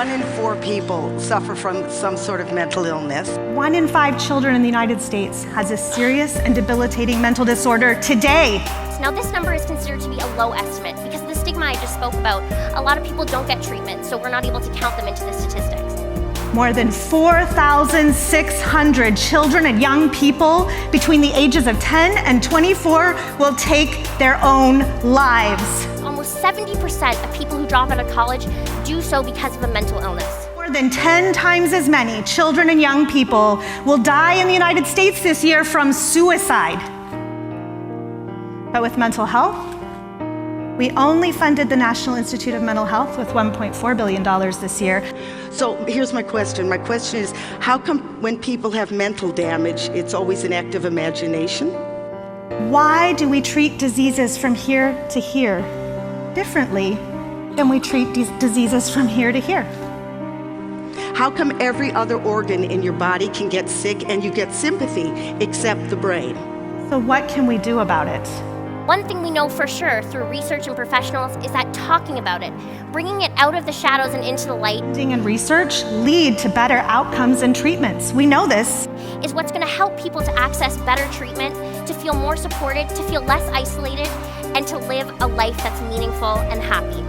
1 in 4 people suffer from some sort of mental illness. 1 in 5 children in the United States has a serious and debilitating mental disorder today. Now this number is considered to be a low estimate because of the stigma I just spoke about. A lot of people don't get treatment, so we're not able to count them into the statistics. More than 4,600 children and young people between the ages of 10 and 24 will take their own lives. Almost 70% of people who drop out of college do so because of a mental illness. More than 10 times as many children and young people will die in the United States this year from suicide. But with mental health, we only funded the National Institute of Mental Health with $1.4 billion this year. So here's my question. My question is, how come when people have mental damage, it's always an act of imagination? Why do we treat diseases from here to here differently than we treat these diseases from here to here? How come every other organ in your body can get sick and you get sympathy except the brain? So what can we do about it? One thing we know for sure through research and professionals is that talking about it, bringing it out of the shadows and into the light, Funding and research lead to better outcomes and treatments. We know this. is what's going to help people to access better treatment, to feel more supported, to feel less isolated, and to live a life that's meaningful and happy.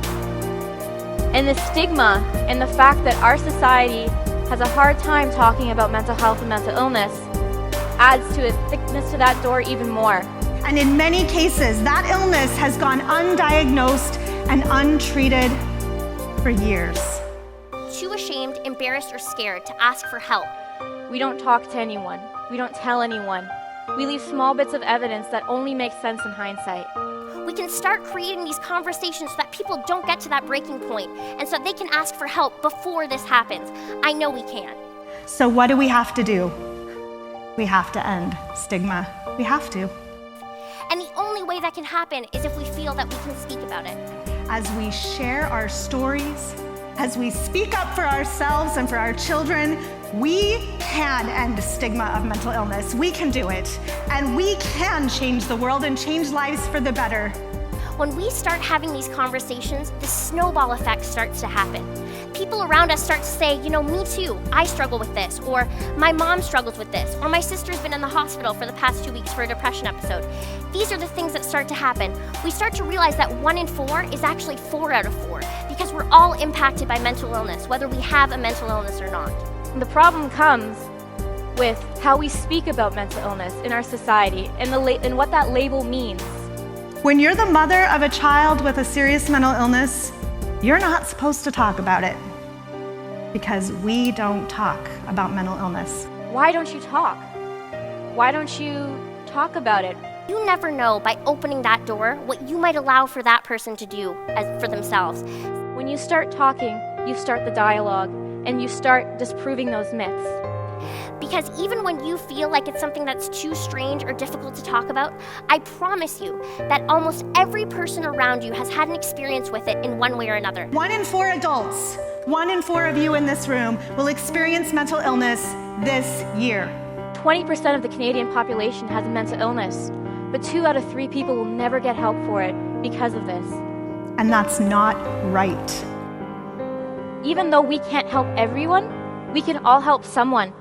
And the stigma and the fact that our society has a hard time talking about mental health and mental illness adds to a thickness to that door even more. And in many cases, that illness has gone undiagnosed and untreated for years. Too ashamed, embarrassed, or scared to ask for help. We don't talk to anyone. We don't tell anyone. We leave small bits of evidence that only make sense in hindsight. We can start creating these conversations so that people don't get to that breaking point and so that they can ask for help before this happens. I know we can. So what do we have to do? We have to end stigma. We have to. And the only way that can happen is if we feel that we can speak about it. As we share our stories, as we speak up for ourselves and for our children, we can end the stigma of mental illness. We can do it. And we can change the world and change lives for the better. When we start having these conversations, the snowball effect starts to happen. People around us start to say, you know, me too, I struggle with this, or my mom struggles with this, or my sister's been in the hospital for the past 2 weeks for a depression episode. These are the things that start to happen. We start to realize that 1 in 4 is actually 4 out of 4, because we're all impacted by mental illness, whether we have a mental illness or not. And the problem comes with how we speak about mental illness in our society and what that label means. When you're the mother of a child with a serious mental illness, you're not supposed to talk about it because we don't talk about mental illness. Why don't you talk? Why don't you talk about it? You never know by opening that door what you might allow for that person to do for themselves. When you start talking, you start the dialogue and you start disproving those myths. Because even when you feel like it's something that's too strange or difficult to talk about, I promise you that almost every person around you has had an experience with it in one way or another. 1 in 4 adults, 1 in 4 of you in this room will experience mental illness this year. 20% of the Canadian population has a mental illness, but 2 out of 3 people will never get help for it because of this. And that's not right. Even though we can't help everyone, we can all help someone,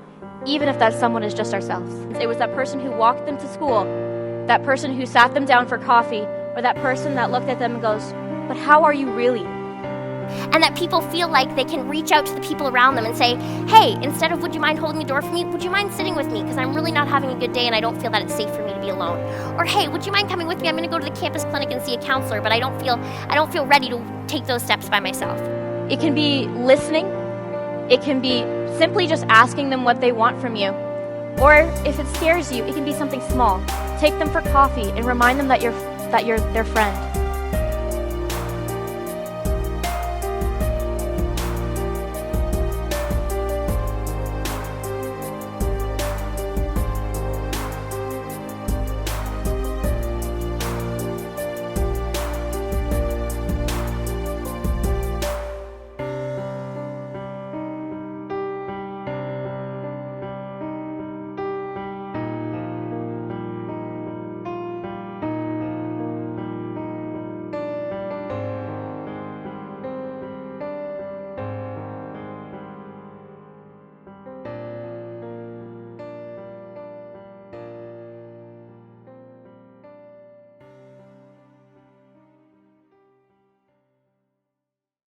even if that someone is just ourselves. It was that person who walked them to school, that person who sat them down for coffee, or that person that looked at them and goes, but how are you really? And that people feel like they can reach out to the people around them and say, hey, instead of would you mind holding the door for me, would you mind sitting with me because I'm really not having a good day and I don't feel that it's safe for me to be alone. Or hey, would you mind coming with me? I'm going to go to the campus clinic and see a counselor, but I don't feel ready to take those steps by myself. It can be listening. It can be simply just asking them what they want from you. Or if it scares you, it can be something small. Take them for coffee and remind them that you're their friend.